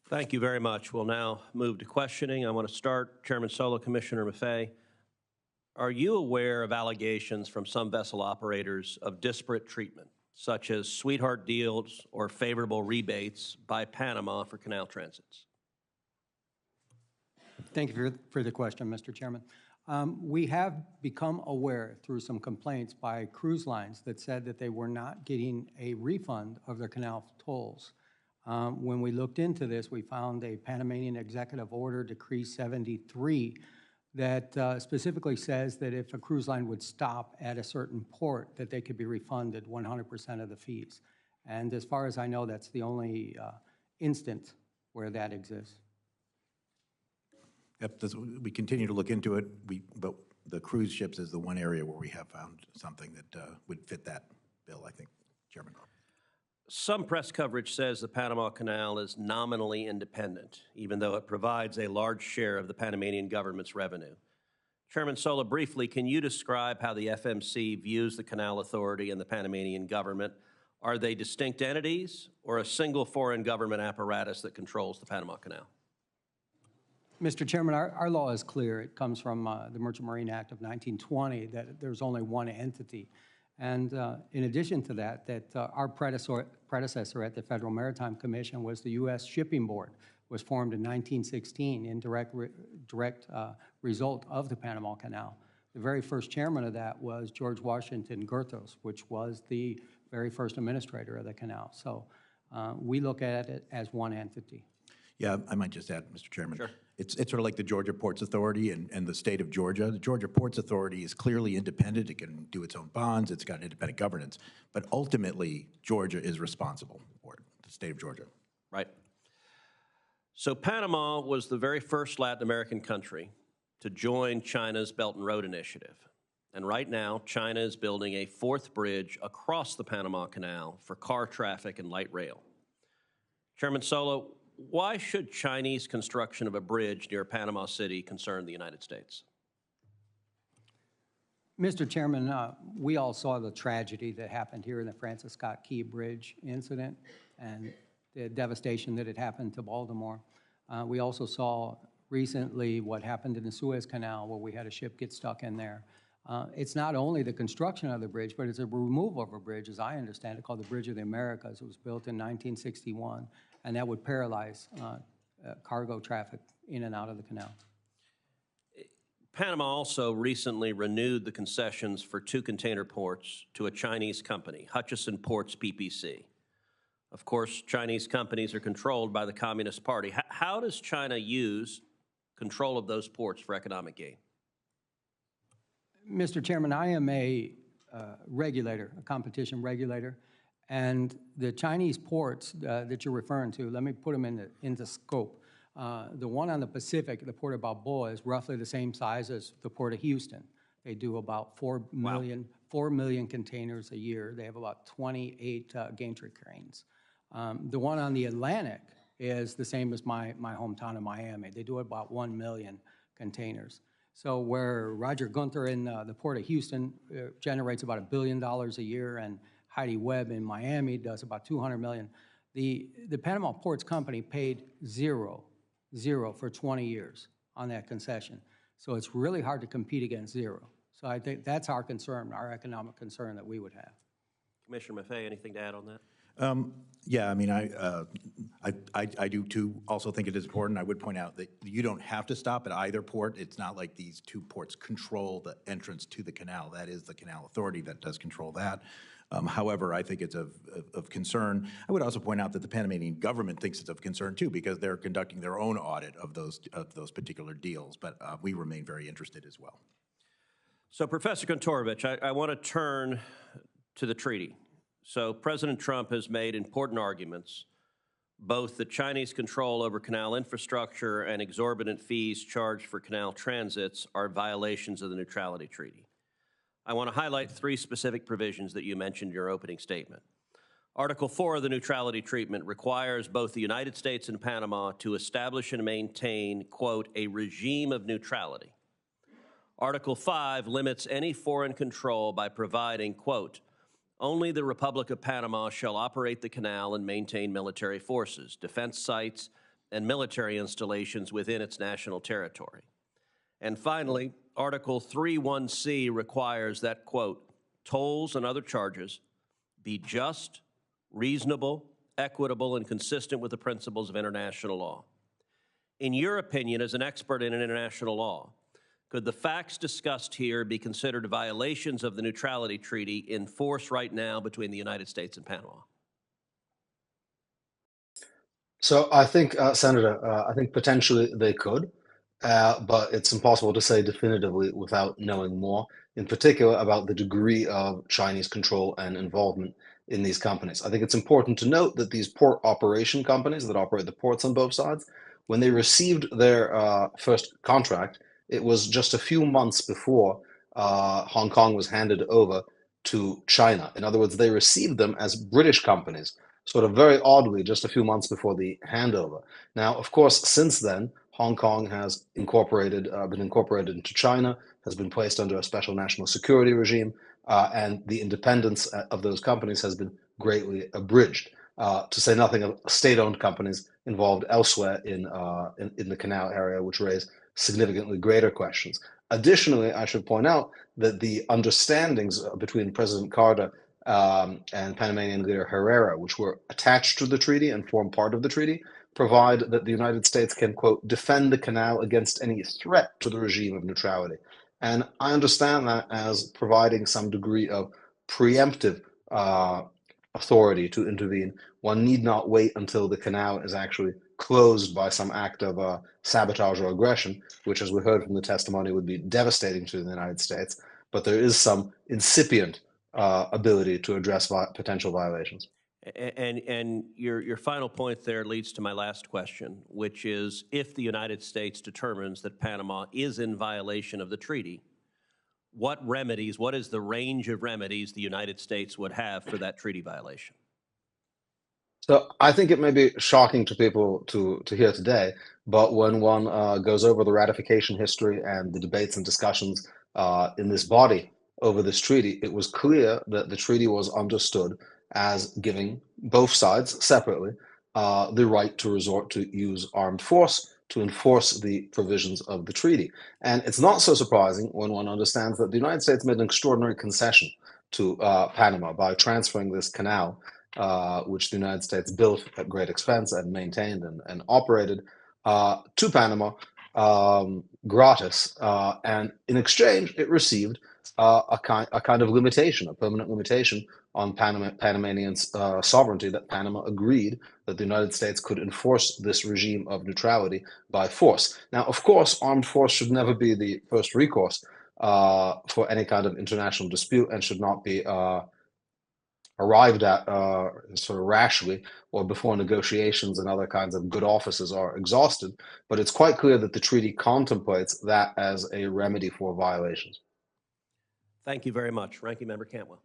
Thank you very much. We'll now move to questioning. I want to start, Chairman Solo, Commissioner Maffei. Are you aware of allegations from some vessel operators of disparate treatment, such as sweetheart deals or favorable rebates by Panama for canal transits? Thank you for the question, Mr. Chairman. We have become aware through some complaints by cruise lines that said that they were not getting a refund of their canal tolls. When we looked into this, we found a Panamanian Executive Order, Decree 73, that specifically says that if a cruise line would stop at a certain port, that they could be refunded 100% of the fees. And as far as I know, that's the only instance where that exists. Yep, we continue to look into it, but the cruise ships is the one area where we have found something that would fit that bill, I think, Chairman. Some press coverage says the Panama Canal is nominally independent, even though it provides a large share of the Panamanian government's revenue. Chairman Sola, briefly, can you describe how the FMC views the Canal Authority and the Panamanian government? Are they distinct entities or a single foreign government apparatus that controls the Panama Canal? Mr. Chairman, our law is clear. It comes from the Merchant Marine Act of 1920 that there's only one entity. And in addition to that, our predecessor at the Federal Maritime Commission was the U.S. Shipping Board, was formed in 1916 in direct result of the Panama Canal. The very first chairman of that was George Washington Goethals, which was the very first administrator of the canal. So we look at it as one entity. Yeah, I might just add, Mr. Chairman. Sure. It's sort of like the Georgia Ports Authority and the state of Georgia. The Georgia Ports Authority is clearly independent. It can do its own bonds. It's got independent governance. But ultimately, Georgia is responsible for it, the state of Georgia. Right. So Panama was the very first Latin American country to join China's Belt and Road Initiative. And right now, China is building a fourth bridge across the Panama Canal for car traffic and light rail. Chairman Solo, why should Chinese construction of a bridge near Panama City concern the United States? Mr. Chairman, we all saw the tragedy that happened here in the Francis Scott Key Bridge incident and the devastation that had happened to Baltimore. We also saw recently what happened in the Suez Canal, where we had a ship get stuck in there. It's not only the construction of the bridge, but it's a removal of a bridge, as I understand it, called the Bridge of the Americas. It was built in 1961, and that would paralyze cargo traffic in and out of the canal. Panama also recently renewed the concessions for 2 container ports to a Chinese company, Hutchison Ports PPC. Of course, Chinese companies are controlled by the Communist Party. How does China use control of those ports for economic gain? Mr. Chairman, I am a regulator, a competition regulator, and the Chinese ports that you're referring to, let me put them into scope. The one on the Pacific, the Port of Balboa, is roughly the same size as the Port of Houston. They do about 4 million containers a year. They have about 28 gantry cranes. The one on the Atlantic is the same as my hometown of Miami. They do about 1 million containers. So where Roger Gunther in the Port of Houston generates about $1 billion a year, and Heidi Webb in Miami does about 200 million, the Panama Ports Company paid zero for 20 years on that concession. So it's really hard to compete against zero. So I think that's our concern, our economic concern that we would have. Commissioner Maffei, anything to add on that? Yeah, I mean, I do too also think it is important. I would point out that you don't have to stop at either port. It's not like these 2 ports control the entrance to the canal. That is the Canal Authority that does control that. However, I think it's of concern. I would also point out that the Panamanian government thinks it's of concern too, because they're conducting their own audit of those particular deals. But we remain very interested as well. So, Professor Kantorovich, I want to turn to the treaty. So President Trump has made important arguments, both that Chinese control over canal infrastructure and exorbitant fees charged for canal transits are violations of the Neutrality Treaty. I want to highlight 3 specific provisions that you mentioned in your opening statement. Article 4 of the Neutrality Treaty requires both the United States and Panama to establish and maintain, quote, a regime of neutrality. Article 5 limits any foreign control by providing, quote, only the Republic of Panama shall operate the canal and maintain military forces, defense sites, and military installations within its national territory. And finally, Article 3.1c requires that, quote, tolls and other charges be just, reasonable, equitable, and consistent with the principles of international law. In your opinion, as an expert in international law, could the facts discussed here be considered violations of the neutrality treaty in force right now between the United States and Panama? So I think, Senator, I think potentially they could, but it's impossible to say definitively without knowing more, in particular about the degree of Chinese control and involvement in these companies. I think it's important to note that these port operation companies that operate the ports on both sides, when they received their first contract, it was just a few months before Hong Kong was handed over to China. In other words, they received them as British companies, sort of very oddly, just a few months before the handover. Now, of course, since then, Hong Kong has been incorporated into China, has been placed under a special national security regime, and the independence of those companies has been greatly abridged. To say nothing of state-owned companies involved elsewhere in the canal area, which raise significantly greater questions. Additionally, I should point out that the understandings between President Carter and Panamanian leader Herrera, which were attached to the treaty and form part of the treaty, provide that the United States can, quote, defend the canal against any threat to the regime of neutrality. And I understand that as providing some degree of preemptive authority to intervene. One need not wait until the canal is actually closed by some act of sabotage or aggression, which, as we heard from the testimony, would be devastating to the United States. But there is some incipient ability to address potential violations. And your final point there leads to my last question, which is if the United States determines that Panama is in violation of the treaty, what is the range of remedies the United States would have for that treaty violation? So I think it may be shocking to people to hear today, but when one goes over the ratification history and the debates and discussions in this body over this treaty, it was clear that the treaty was understood as giving both sides separately the right to resort to use armed force to enforce the provisions of the treaty. And it's not so surprising when one understands that the United States made an extraordinary concession to Panama by transferring this canal, which the United States built at great expense and maintained and operated, to Panama gratis. And in exchange, it received a kind of limitation, a permanent limitation on Panamanian sovereignty, that Panama agreed that the United States could enforce this regime of neutrality by force. Now, of course, armed force should never be the first recourse for any kind of international dispute and should not be arrived at sort of rashly or before negotiations and other kinds of good offices are exhausted. But it's quite clear that the treaty contemplates that as a remedy for violations. Thank you very much. Ranking Member Cantwell.